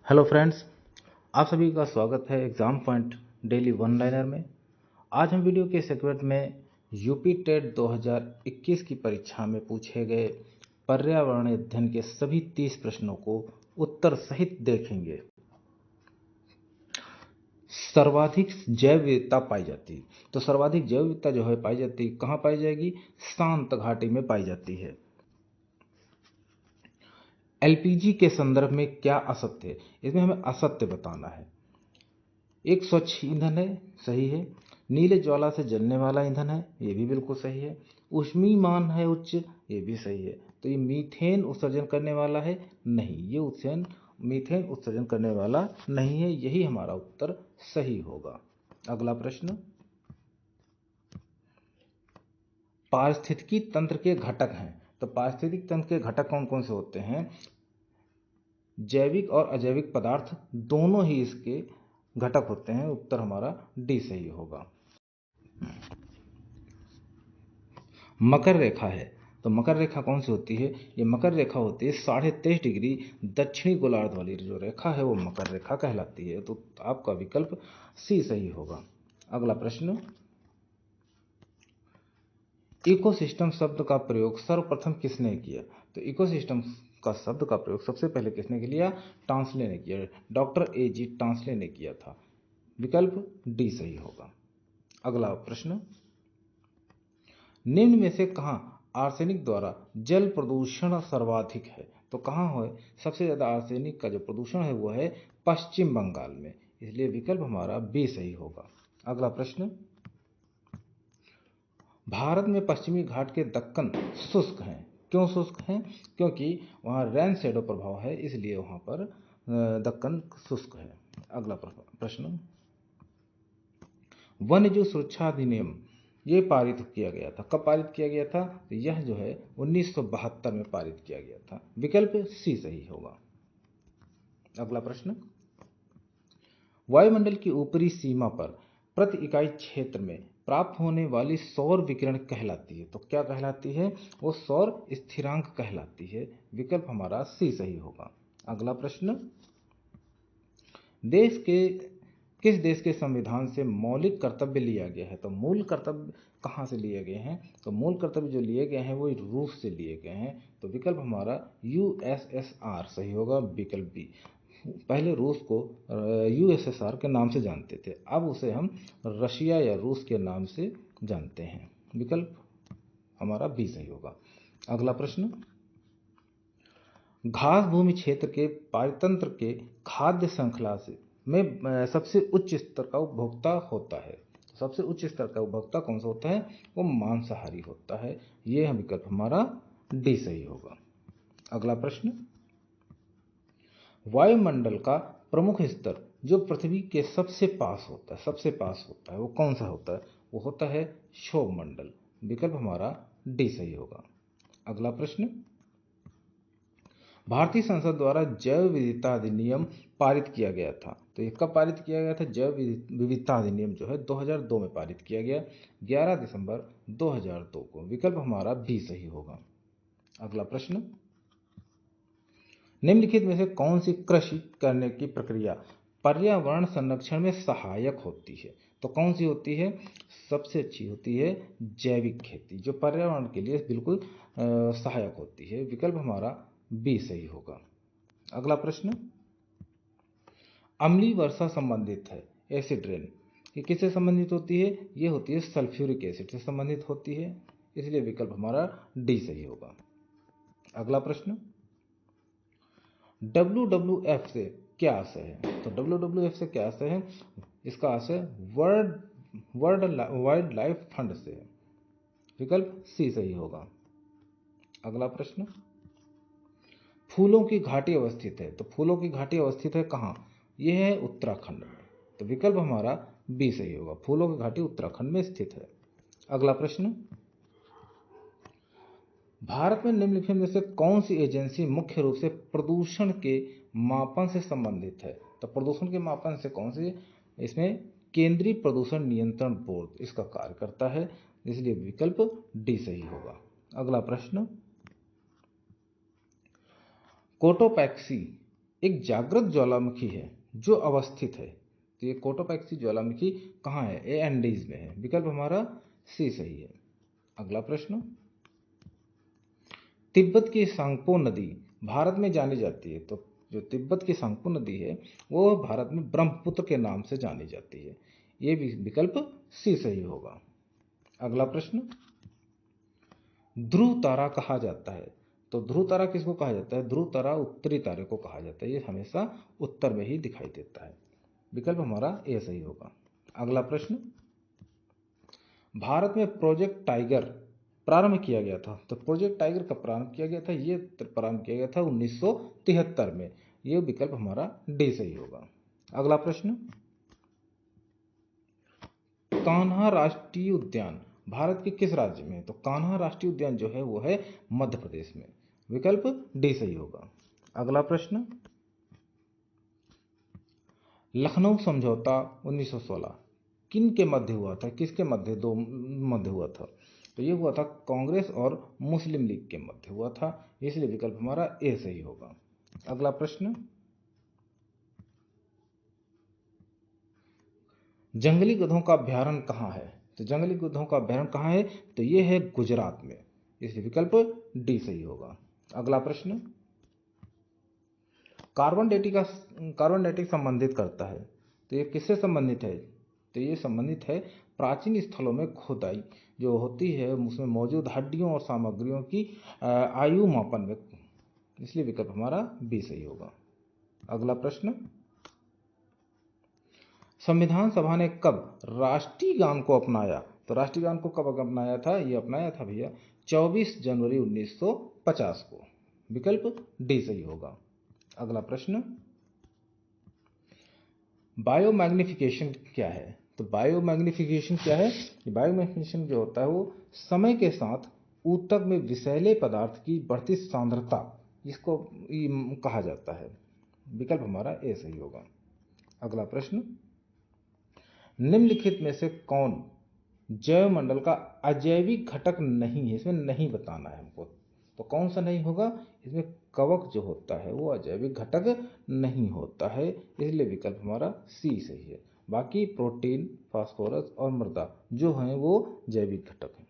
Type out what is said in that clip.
Hello friends, आप सभी का स्वागत है exam point daily one liner में। आज हम वीडियो के सेगमेंट में यूपी टेट 2021 की परीक्षा में पूछे गए पर्यावरण अध्ययन के सभी 30 प्रश्नों को उत्तर सहित देखेंगे। सर्वाधिक जैव विविधता पाई जाती है, तो सर्वाधिक जैव विविधता जो है पाई जाती है कहाँ पाई जाएगी? शांत घाटी में पाई जाती है। एलपीजी के संदर्भ में क्या असत्य है? इसमें हमें असत्य बताना है। एक स्वच्छ ईंधन है, सही है। नीले ज्वाला से जलने वाला ईंधन है, ये भी बिल्कुल सही है। ऊष्मीयमान है उच्च, ये भी सही है। तो ये मीथेन उत्सर्जन करने वाला है? नहीं, ये मीथेन उत्सर्जन करने वाला नहीं है। यही हमारा उत्तर सही होगा। अगला प्रश्न, पारिस्थितिकी तंत्र के घटक हैं। तो पारिस्थितिक तंत्र के घटक कौन कौन से होते हैं? जैविक और अजैविक पदार्थ दोनों ही इसके घटक होते हैं। उत्तर हमारा डी सही होगा। मकर रेखा है, तो मकर रेखा कौन सी होती है? ये मकर रेखा होती है 23.5 डिग्री दक्षिणी गोलार्ध वाली जो रेखा है वो मकर रेखा कहलाती है। तो आपका विकल्प सी सही होगा। अगला प्रश्न, इकोसिस्टम शब्द का प्रयोग सर्वप्रथम किसने किया? तो इकोसिस्टम का शब्द का प्रयोग सबसे पहले किसने किया? टांसले ने किया। Doctor AG. टांसले ने किया था। विकल्प डी सही होगा। अगला प्रश्न, निम्न में से कहाँ आर्सेनिक द्वारा जल प्रदूषण सर्वाधिक है? तो कहाँ है सबसे ज़्यादा आर्सेनिक का जो प्रदूषण है वो है पश्चिम बंगाल में, इसलिए विकल्प हमारा बी सही होगा। अगला प्रश्न, भारत में पश्चिमी घाट के दक्कन शुष्क हैं। क्यों शुष्क हैं? क्योंकि वहाँ रैन शेडो प्रभाव है, इसलिए वहाँ पर दक्कन शुष्क है। अगला प्रश्न, वन्यजीव सुरक्षा अधिनियम ये पारित किया गया था, कब पारित किया गया था? तो यह जो है 1972 में पारित किया गया था। विकल्प सी सही होगा। अगला प्रश्न, वायुमंडल की ऊपरी सीमा पर प्रति इकाई क्षेत्र में प्राप्त होने वाली सौर विकिरण कहलाती है। तो क्या कहलाती है? वो सौर स्थिरांक कहलाती है। विकल्प हमारा सी सही होगा। अगला प्रश्न, देश के किस देश के संविधान से मौलिक कर्तव्य लिया गया है? तो मूल कर्तव्य कहाँ से लिए गए हैं? तो मूल कर्तव्य जो लिए गए हैं वो रूस से लिए गए हैं। तो विकल्प हमारा यूएसएसआर सही होगा। विकल्प बी। पहले रूस को यूएसएसआर के नाम से जानते थे, अब उसे हम रशिया या रूस के नाम से जानते हैं। विकल्प हमारा बी सही होगा। अगला प्रश्न, घास भूमि क्षेत्र के पारतंत्र के खाद्य श्रृंखला से में सबसे उच्च स्तर का उपभोक्ता होता है। सबसे उच्च स्तर का उपभोक्ता कौन सा होता है? वो मांसाहारी होता है। ये विकल्प हमारा डी सही होगा। अगला प्रश्न, वायुमंडल का प्रमुख स्तर जो पृथ्वी के सबसे पास होता है वो कौन सा होता है? वो होता है क्षोभ मंडल। विकल्प हमारा डी सही होगा। अगला प्रश्न, भारतीय संसद द्वारा जैव विविधता अधिनियम पारित किया गया था। तो ये कब पारित किया गया था? जैव विविधता अधिनियम जो है 2002 में पारित किया गया, 11 दिसंबर 2002 को। विकल्प हमारा बी सही होगा। अगला प्रश्न, निम्नलिखित में से कौन सी कृषि करने की प्रक्रिया पर्यावरण संरक्षण में सहायक होती है? तो कौन सी होती है? सबसे अच्छी होती है जैविक खेती, जो पर्यावरण के लिए बिल्कुल सहायक होती है। विकल्प हमारा बी सही होगा। अगला प्रश्न, अम्लीय वर्षा संबंधित है एसिड रेन, ये किससे संबंधित होती है? ये होती है सल्फ्यूरिक एसिड से संबंधित होती है, इसलिए विकल्प हमारा डी सही होगा। अगला प्रश्न, WWF से क्या आशय है? तो WWF से क्या आशय है? इसका आशय वर्ल्ड वाइल्ड लाइफ फंड से है। विकल्प सी सही होगा। अगला प्रश्न, फूलों की घाटी अवस्थित है। तो फूलों की घाटी अवस्थित है कहाँ? यह है उत्तराखंड में। तो विकल्प हमारा बी सही होगा। फूलों की घाटी उत्तराखंड में स्थित है। अगला प्रश्न, भारत में निम्नलिखित में से कौन सी एजेंसी मुख्य रूप से प्रदूषण के मापन से संबंधित है? तो प्रदूषण के मापन से कौन सी? इसमें केंद्रीय प्रदूषण नियंत्रण बोर्ड इसका कार्य करता है, इसलिए विकल्प डी सही होगा। अगला प्रश्न, कोटोपैक्सी एक जागृत ज्वालामुखी है जो अवस्थित है, तो ये कोटोपैक्सी ज्वालामुखी कहाँ है? ये एंडीज में है। विकल्प हमारा सी सही है। अगला प्रश्न, तिब्बत की सांगपो नदी भारत में जानी जाती है, तो जो तिब्बत की सांगपो नदी है वो भारत में ब्रह्मपुत्र के नाम से जानी जाती है। ये भी विकल्प सी सही होगा। अगला प्रश्न, ध्रुव तारा कहा जाता है, तो ध्रुव तारा किसको कहा जाता है? ध्रुव तारा उत्तरी तारे को कहा जाता है। ये हमेशा उत्तर में ही दिखाई देता है। विकल्प हमारा ए सही होगा। अगला प्रश्न, भारत में प्रोजेक्ट टाइगर प्रारंभ किया गया था, तो प्रोजेक्ट टाइगर कब प्रारंभ किया गया था? ये प्रारंभ किया गया था 1973 में। ये विकल्प हमारा डी सही होगा। अगला प्रश्न, कान्हा राष्ट्रीय उद्यान भारत के किस राज्य में है? तो कान्हा राष्ट्रीय उद्यान जो है वो है मध्य प्रदेश में। विकल्प डी सही होगा। अगला प्रश्न, लखनऊ समझौता 1916 किन के मध्य हुआ था? किसके मध्य? दो मध्य हुआ था, तो ये हुआ था कांग्रेस और मुस्लिम लीग के मध्य हुआ था, इसलिए विकल्प हमारा ए सही होगा। अगला प्रश्न, जंगली गधों का अभ्यारण्य कहाँ है? तो जंगली गधों का अभ्यारण्य कहाँ है? तो ये है गुजरात में, इसलिए विकल्प डी सही होगा। अगला प्रश्न, कार्बन डेटिंग संबंधित करता है, तो ये किससे संबंधित है? तो ये संबंधित है प्राचीन स्थलों में खुदाई जो होती है उसमें मौजूद हड्डियों और सामग्रियों की आयु मापन में, इसलिए विकल्प हमारा बी सही होगा। अगला प्रश्न, संविधान सभा ने कब राष्ट्रीय गान को अपनाया? तो राष्ट्रीय गान को कब अपनाया था? ये अपनाया था भैया 24 जनवरी 1950 को। विकल्प डी सही होगा। अगला प्रश्न, बायोमैग्निफिकेशन क्या है? तो बायोमैग्निफिकेशन क्या है? बायोमैग्निफिकेशन जो होता है वो समय के साथ ऊतक में विषैले पदार्थ की बढ़ती सांद्रता, इसको कहा जाता है। विकल्प हमारा ए सही होगा। अगला प्रश्न, निम्नलिखित में से कौन जैव मंडल का अजैविक घटक नहीं है? इसमें नहीं बताना है हमको, तो कौन सा नहीं होगा? इसमें कवक जो होता है वो अजैविक घटक नहीं होता है, इसलिए विकल्प हमारा सी सही है। बाकी प्रोटीन, फास्फोरस और मृदा जो हैं वो जैविक घटक हैं।